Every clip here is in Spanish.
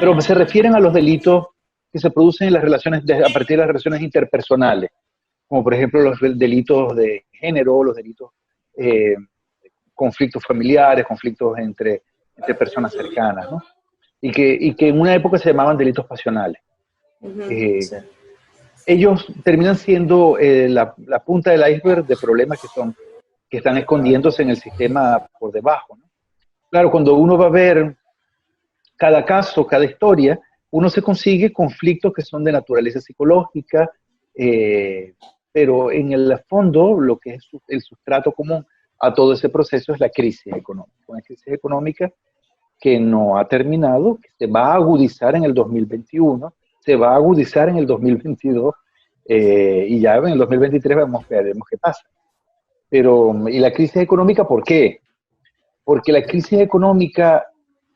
pero se refieren a los delitos que se producen en las relaciones, a partir de las relaciones interpersonales, como por ejemplo los delitos de género, los delitos, eh, conflictos familiares, conflictos entre personas cercanas, ¿no? Y que en una época se llamaban delitos pasionales. Eh, Sí. Ellos terminan siendo la punta del iceberg de problemas que están escondiéndose en el sistema por debajo, ¿no? Claro, cuando uno va a ver cada caso, cada historia, uno se consigue conflictos que son de naturaleza psicológica, eh, pero en el fondo lo que es el sustrato común a todo ese proceso es la crisis económica. Una crisis económica que no ha terminado, que se va a agudizar en el 2021, se va a agudizar en el 2022, y ya en el 2023 veremos qué pasa. Pero, ¿y la crisis económica por qué? Porque la crisis económica,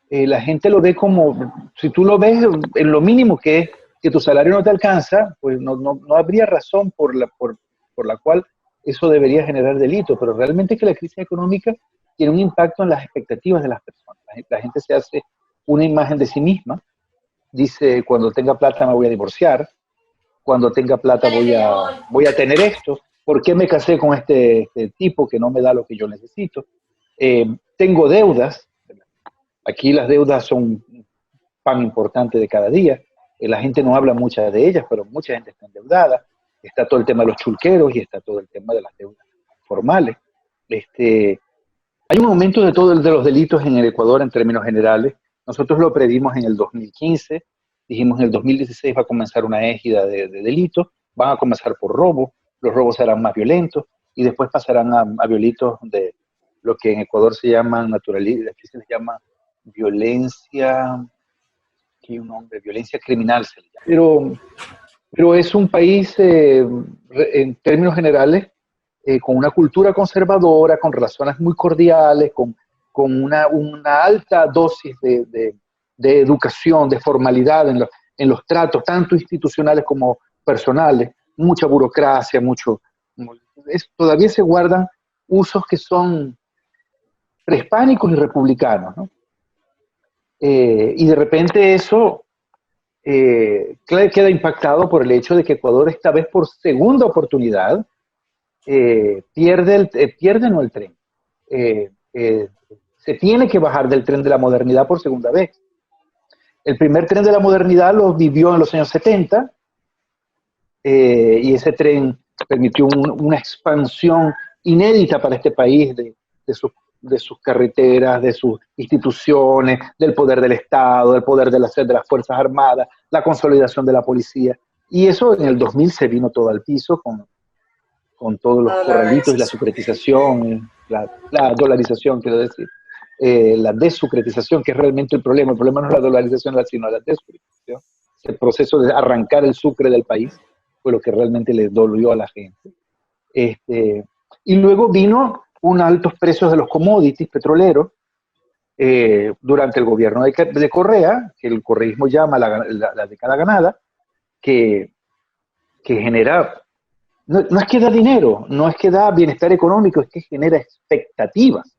la gente lo ve como, si tú lo ves en lo mínimo que es que tu salario no te alcanza, pues no habría razón por la cual eso debería generar delito, pero realmente que la crisis económica tiene un impacto en las expectativas de las personas. La gente se hace una imagen de sí misma, dice, cuando tenga plata me voy a divorciar, cuando tenga plata voy a tener esto, ¿por qué me casé con este tipo que no me da lo que yo necesito? Tengo deudas, aquí las deudas son un pan importante de cada día, la gente no habla muchas de ellas, pero mucha gente está endeudada, está todo el tema de los chulqueros y está todo el tema de las deudas formales. Hay un aumento de los delitos en el Ecuador en términos generales. Nosotros lo predimos en el 2015, dijimos en el 2016 va a comenzar una égida de delitos, van a comenzar por robo, los robos serán más violentos y después pasarán a delitos de lo que en Ecuador se llaman aquí se les llama violencia, aquí hay un nombre, violencia criminal se le llama. Pero es un país, en términos generales, con una cultura conservadora, con relaciones muy cordiales, con una alta dosis de educación, de formalidad en los tratos, tanto institucionales como personales, mucha burocracia, todavía se guardan usos que son prehispánicos y republicanos, ¿no? Y de repente eso queda impactado por el hecho de que Ecuador esta vez por segunda oportunidad pierde no el tren, eh, eh, se tiene que bajar del tren de la modernidad por segunda vez. El primer tren de la modernidad lo vivió en los años 70, y ese tren permitió una expansión inédita para este país de sus carreteras, de sus instituciones, del poder del Estado, del poder de las Fuerzas Armadas, la consolidación de la policía. Y eso en el 2000 se vino todo al piso con todos los corralitos y la sucretización, la dolarización, quiero decir, la desucretización, que es realmente el problema. El problema no es la dolarización, sino la desucretización. El proceso de arrancar el sucre del país fue lo que realmente le dolió a la gente. Y luego vino unos altos precios de los commodities petroleros durante el gobierno de Correa, que el correísmo llama la década ganada, que genera, no es que da dinero, no es que da bienestar económico, es que genera expectativas.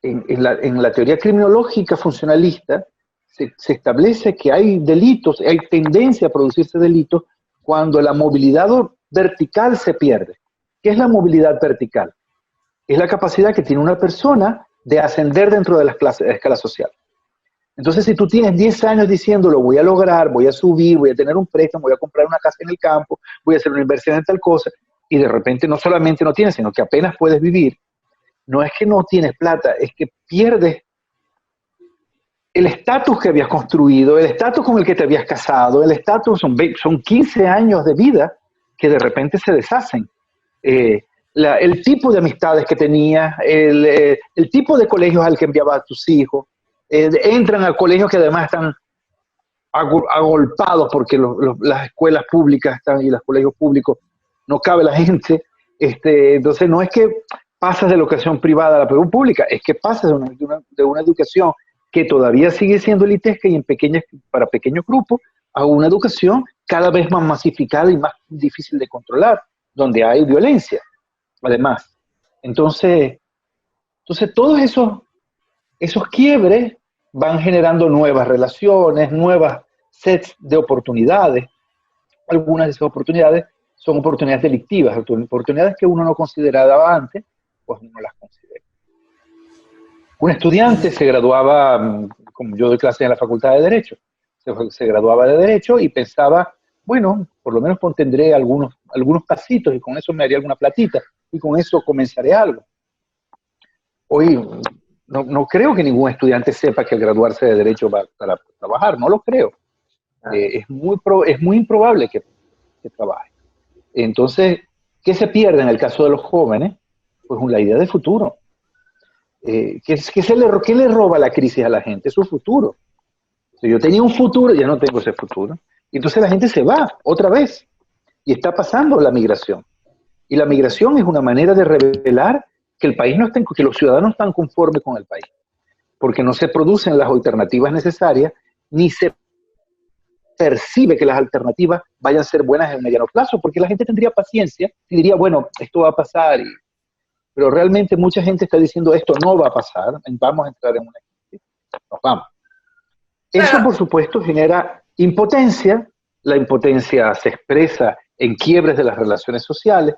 En la teoría criminológica funcionalista se establece que hay delitos, hay tendencia a producirse delitos cuando la movilidad vertical se pierde. ¿Qué es la movilidad vertical? Es la capacidad que tiene una persona de ascender dentro de la escala social. Entonces, si tú tienes 10 años diciendo, lo voy a lograr, voy a subir, voy a tener un préstamo, voy a comprar una casa en el campo, voy a hacer una inversión en tal cosa, y de repente no solamente no tienes, sino que apenas puedes vivir, no es que no tienes plata, es que pierdes el estatus que habías construido, el estatus con el que te habías casado, el estatus, son 15 años de vida que de repente se deshacen. El tipo de amistades que tenías, el tipo de colegios al que enviabas a tus hijos, entran a colegios que además están agolpados porque las escuelas públicas están y los colegios públicos no cabe la gente. Entonces no es que pasas de la educación privada a la pública, es que pasas de una educación que todavía sigue siendo elitesca y para pequeños grupos, a una educación cada vez más masificada y más difícil de controlar, donde hay violencia, además. Entonces todos esos quiebres van generando nuevas relaciones, nuevas sets de oportunidades. Algunas de esas oportunidades son oportunidades delictivas, oportunidades que uno no consideraba antes, pues uno las considera. Un estudiante se graduaba, como yo doy clase en la Facultad de Derecho, se graduaba de Derecho y pensaba, bueno, por lo menos tendré algunos pasitos y con eso me haría alguna platita y con eso comenzaré algo. Hoy no creo que ningún estudiante sepa que al graduarse de Derecho va a trabajar, no lo creo. Es muy improbable que trabaje. Entonces, ¿qué se pierde en el caso de los jóvenes? Pues la idea de futuro. ¿Qué le roba la crisis a la gente? Su futuro. Si yo tenía un futuro, ya no tengo ese futuro. Y entonces la gente se va otra vez. Y está pasando la migración. Y la migración es una manera de revelar que el país no está, que los ciudadanos están conformes con el país. Porque no se producen las alternativas necesarias, ni se percibe que las alternativas vayan a ser buenas en el mediano plazo, porque la gente tendría paciencia y diría, bueno, esto va a pasar. Pero realmente mucha gente está diciendo, esto no va a pasar, vamos a entrar en una crisis, nos vamos. Eso, por supuesto, genera impotencia. La impotencia se expresa en quiebres de las relaciones sociales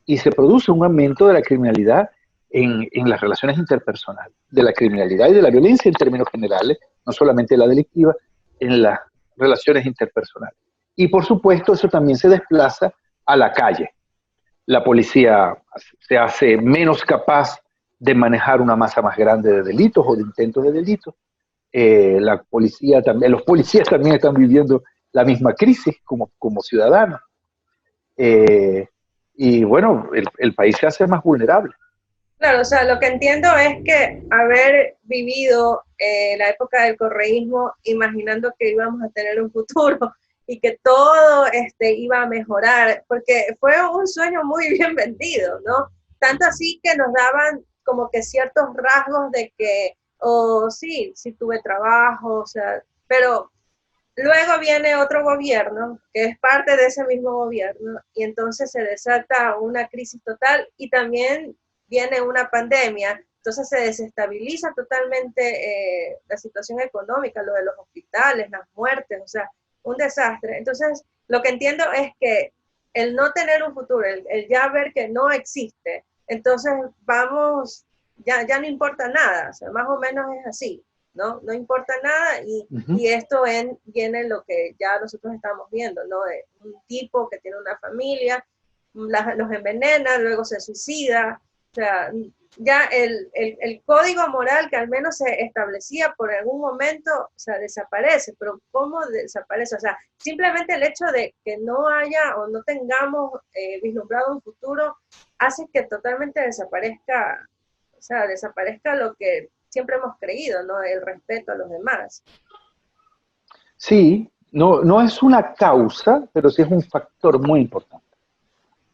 y se produce un aumento de la criminalidad en las relaciones interpersonales, de la criminalidad y de la violencia en términos generales, no solamente la delictiva, en las relaciones interpersonales. Y por supuesto eso también se desplaza a la calle. La policía se hace menos capaz de manejar una masa más grande de delitos o de intentos de delitos. La policía también, los policías también están viviendo la misma crisis como ciudadanos. Y bueno, el país se hace más vulnerable. Claro, o sea, lo que entiendo es que haber vivido la época del correísmo imaginando que íbamos a tener un futuro y que todo iba a mejorar, porque fue un sueño muy bien vendido, ¿no? Tanto así que nos daban como que ciertos rasgos de que, oh, sí tuve trabajo, o sea, pero luego viene otro gobierno que es parte de ese mismo gobierno y entonces se desata una crisis total y también viene una pandemia, entonces se desestabiliza totalmente la situación económica, lo de los hospitales, las muertes, o sea, un desastre. Entonces, lo que entiendo es que el no tener un futuro, el ya ver que no existe, entonces vamos, ya no importa nada, o sea, más o menos es así. ¿No? No importa nada y esto viene lo que ya nosotros estamos viendo, ¿no? De un tipo que tiene una familia, los envenena, luego se suicida, o sea, ya el código moral que al menos se establecía por algún momento, o sea, desaparece, pero ¿cómo desaparece? O sea, simplemente el hecho de que no haya o no tengamos vislumbrado un futuro hace que totalmente desaparezca, o sea, desaparezca lo que siempre hemos creído, ¿no? El respeto a los demás. Sí, no es una causa, pero sí es un factor muy importante.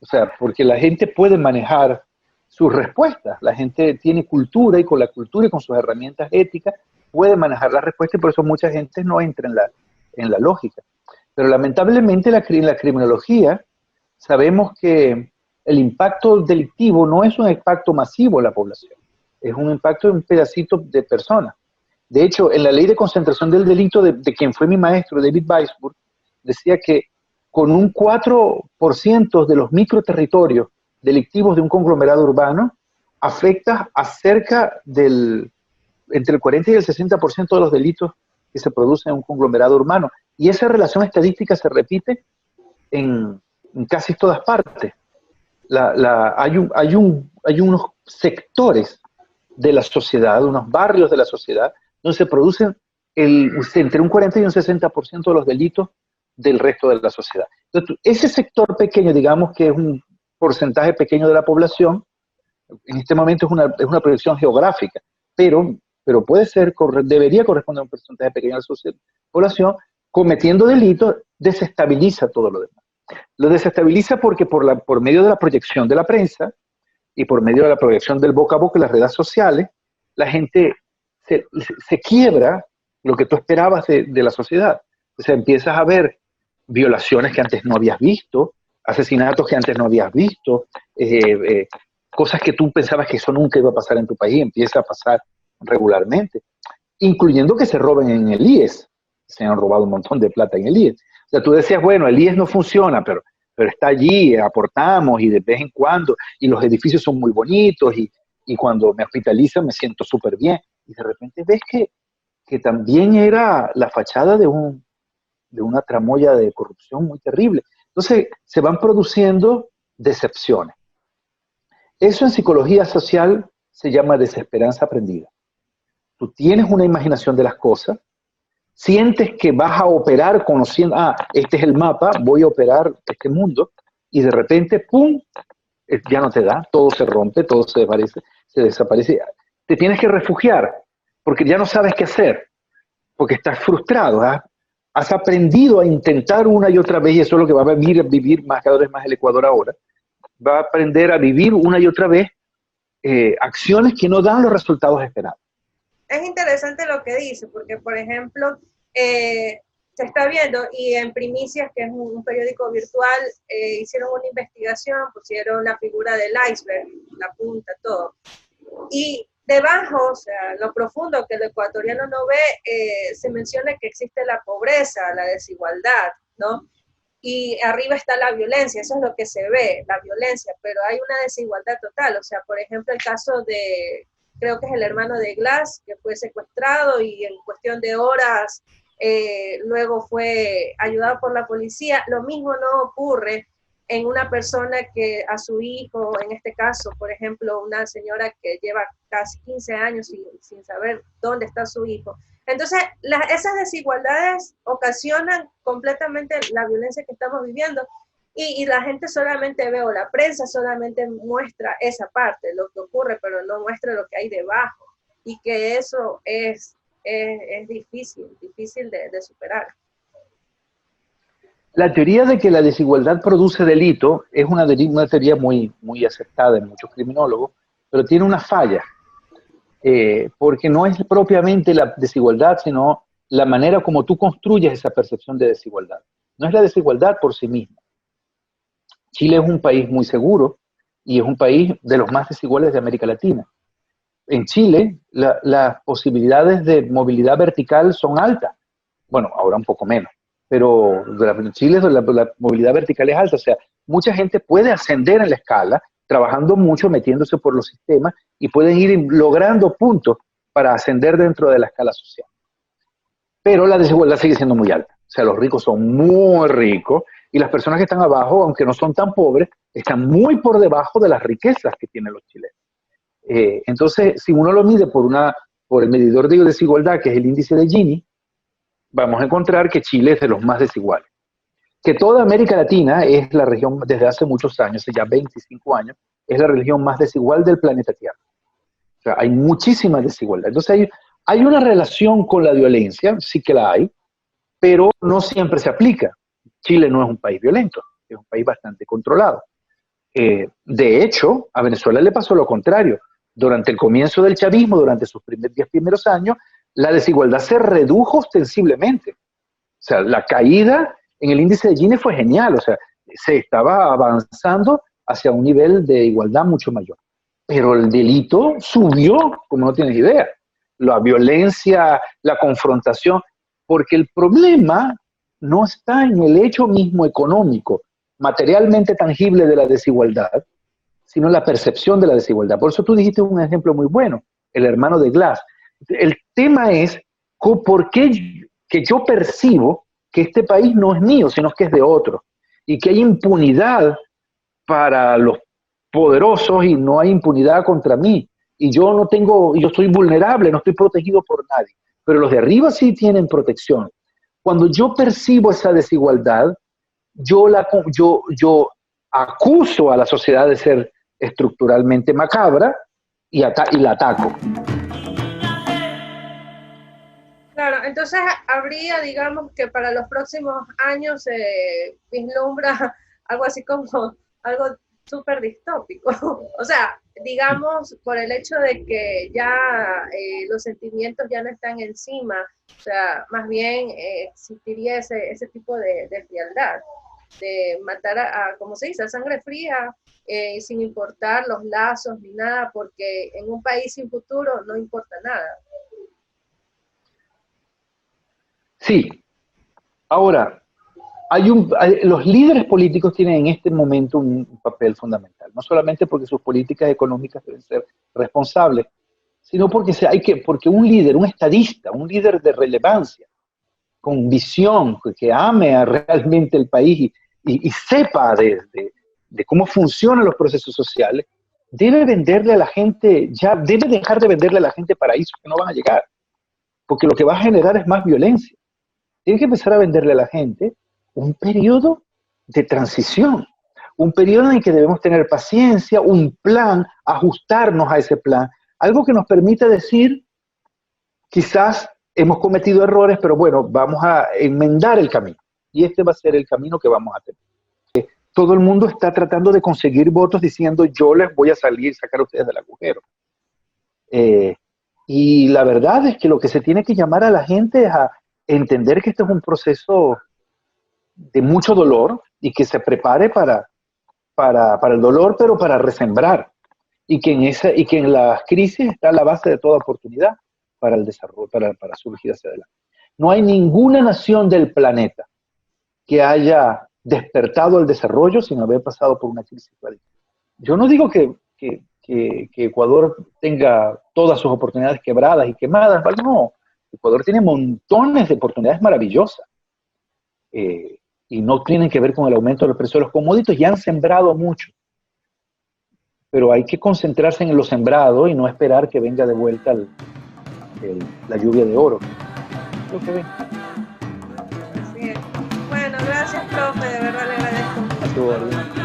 O sea, porque la gente puede manejar sus respuestas. La gente tiene cultura y con la cultura y con sus herramientas éticas puede manejar las respuestas y por eso mucha gente no entra en la lógica. Pero lamentablemente en la criminología sabemos que el impacto delictivo no es un impacto masivo en la población, es un impacto de un pedacito de personas. De hecho, en la ley de concentración del delito de quien fue mi maestro, David Weisburg, decía que con un 4% de los microterritorios delictivos de un conglomerado urbano, afecta a cerca entre el 40 y el 60% de los delitos que se producen en un conglomerado urbano. Y esa relación estadística se repite en casi todas partes. Hay unos sectores de la sociedad, unos barrios de la sociedad, donde se producen entre un 40 y un 60% de los delitos del resto de la sociedad. Entonces, ese sector pequeño, digamos que es un porcentaje pequeño de la población, en este momento es una proyección geográfica, pero debería corresponder a un porcentaje pequeño de la población, cometiendo delitos, desestabiliza todo lo demás. Lo desestabiliza porque por medio de la proyección de la prensa y por medio de la proyección del boca a boca y las redes sociales, la gente se quiebra lo que tú esperabas de la sociedad. O sea, empiezas a ver violaciones que antes no habías visto, asesinatos que antes no habías visto, cosas que tú pensabas que eso nunca iba a pasar en tu país, empieza a pasar regularmente. incluyendo que se roben en el IES. Se han robado un montón de plata en el IES. O sea, tú decías, bueno, el IES no funciona, pero está allí, aportamos y de vez en cuando, y los edificios son muy bonitos, y cuando me hospitalizan me siento súper bien. Y de repente ves que también era la fachada de una tramoya de corrupción muy terrible. Entonces se van produciendo decepciones. Eso en psicología social se llama desesperanza aprendida. Tú tienes una imaginación de las cosas, sientes que vas a operar conociendo, este es el mapa, voy a operar este mundo, y de repente, ¡pum!, ya no te da, todo se rompe, todo se desaparece. Te tienes que refugiar, porque ya no sabes qué hacer, porque estás frustrado, ¿eh? Has aprendido a intentar una y otra vez, y eso es lo que va a vivir más, cada vez más el Ecuador ahora, va a aprender a vivir una y otra vez acciones que no dan los resultados esperados. Es interesante lo que dice, porque, por ejemplo, se está viendo, y en Primicias, que es un periódico virtual, hicieron una investigación, pusieron la figura del iceberg, la punta, todo. Y debajo, o sea, lo profundo que el ecuatoriano no ve, se menciona que existe la pobreza, la desigualdad, ¿no? Y arriba está la violencia, eso es lo que se ve, la violencia, pero hay una desigualdad total. O sea, por ejemplo, el caso de, creo que es el hermano de Glass, que fue secuestrado y en cuestión de horas luego fue ayudado por la policía. Lo mismo no ocurre en una persona que a su hijo, en este caso, por ejemplo, una señora que lleva casi 15 años sin saber dónde está su hijo. Entonces, esas desigualdades ocasionan completamente la violencia que estamos viviendo, y la gente solamente ve, o la prensa solamente muestra esa parte, lo que ocurre, pero no muestra lo que hay debajo, y que eso es difícil de superar. La teoría de que la desigualdad produce delito es una teoría muy aceptada en muchos criminólogos, pero tiene una falla, porque no es propiamente la desigualdad, sino la manera como tú construyes esa percepción de desigualdad. No es la desigualdad por sí misma. Chile es un país muy seguro y es un país de los más desiguales de América Latina. En Chile, las posibilidades de movilidad vertical son altas. Bueno, ahora un poco menos, pero en Chile la movilidad vertical es alta. O sea, mucha gente puede ascender en la escala, trabajando mucho, metiéndose por los sistemas, y pueden ir logrando puntos para ascender dentro de la escala social. Pero la desigualdad sigue siendo muy alta. O sea, los ricos son muy ricos y las personas que están abajo, aunque no son tan pobres, están muy por debajo de las riquezas que tienen los chilenos. Entonces, si uno lo mide por el medidor de desigualdad, que es el índice de Gini, vamos a encontrar que Chile es de los más desiguales. Que toda América Latina es la región, desde hace muchos años, hace ya 25 años, es la región más desigual del planeta Tierra. O sea, hay muchísima desigualdad. Entonces hay una relación con la violencia, sí que la hay, pero no siempre se aplica. Chile no es un país violento, es un país bastante controlado. De hecho, a Venezuela le pasó lo contrario. Durante el comienzo del chavismo, durante sus 10 primeros años, la desigualdad se redujo ostensiblemente. O sea, la caída en el índice de Gini fue genial. O sea, se estaba avanzando hacia un nivel de igualdad mucho mayor. Pero el delito subió, como no tienes idea. La violencia, la confrontación, porque el problema no está en el hecho mismo económico, materialmente tangible de la desigualdad, sino en la percepción de la desigualdad. Por eso tú dijiste un ejemplo muy bueno, el hermano de Glass. El tema es por qué que yo percibo que este país no es mío, sino que es de otro, y que hay impunidad para los poderosos y no hay impunidad contra mí. Y yo soy vulnerable, no estoy protegido por nadie. Pero los de arriba sí tienen protección. Cuando yo percibo esa desigualdad, yo acuso a la sociedad de ser estructuralmente macabra y la ataco. Claro, entonces habría, digamos, que para los próximos años se vislumbra algo así como algo súper distópico. O sea, digamos, por el hecho de que ya los sentimientos ya no están encima, o sea, más bien existiría ese tipo de frialdad, de matar como se dice, a sangre fría, sin importar los lazos ni nada, porque en un país sin futuro no importa nada. Sí. Ahora, los líderes políticos tienen en este momento un papel fundamental, no solamente porque sus políticas económicas deben ser responsables, sino porque un líder, un estadista, un líder de relevancia, con visión, que ame realmente el país y sepa de cómo funcionan los procesos sociales, debe venderle a la gente, ya debe dejar de venderle a la gente paraísos que no van a llegar, porque lo que va a generar es más violencia. Tiene que empezar a venderle a la gente un periodo de transición, un periodo en el que debemos tener paciencia, un plan, ajustarnos a ese plan, algo que nos permita decir, quizás hemos cometido errores, pero bueno, vamos a enmendar el camino. Y este va a ser el camino que vamos a tener. Todo el mundo está tratando de conseguir votos diciendo yo les voy a sacar a ustedes del agujero. Y la verdad es que lo que se tiene que llamar a la gente es a entender que este es un proceso de mucho dolor y que se prepare para el dolor, pero para resembrar. Y que en las crisis está la base de toda oportunidad para el desarrollo, para surgir hacia adelante. No hay ninguna nación del planeta que haya despertado al desarrollo sin haber pasado por una crisis radical. Yo no digo que Ecuador tenga todas sus oportunidades quebradas y quemadas, no. Ecuador tiene montones de oportunidades maravillosas y no tienen que ver con el aumento del precio de los commodities, y han sembrado mucho. Pero hay que concentrarse en lo sembrado y no esperar que venga de vuelta la lluvia de oro. Lo que ven. Así es. Bueno, gracias, profe, de verdad le agradezco mucho.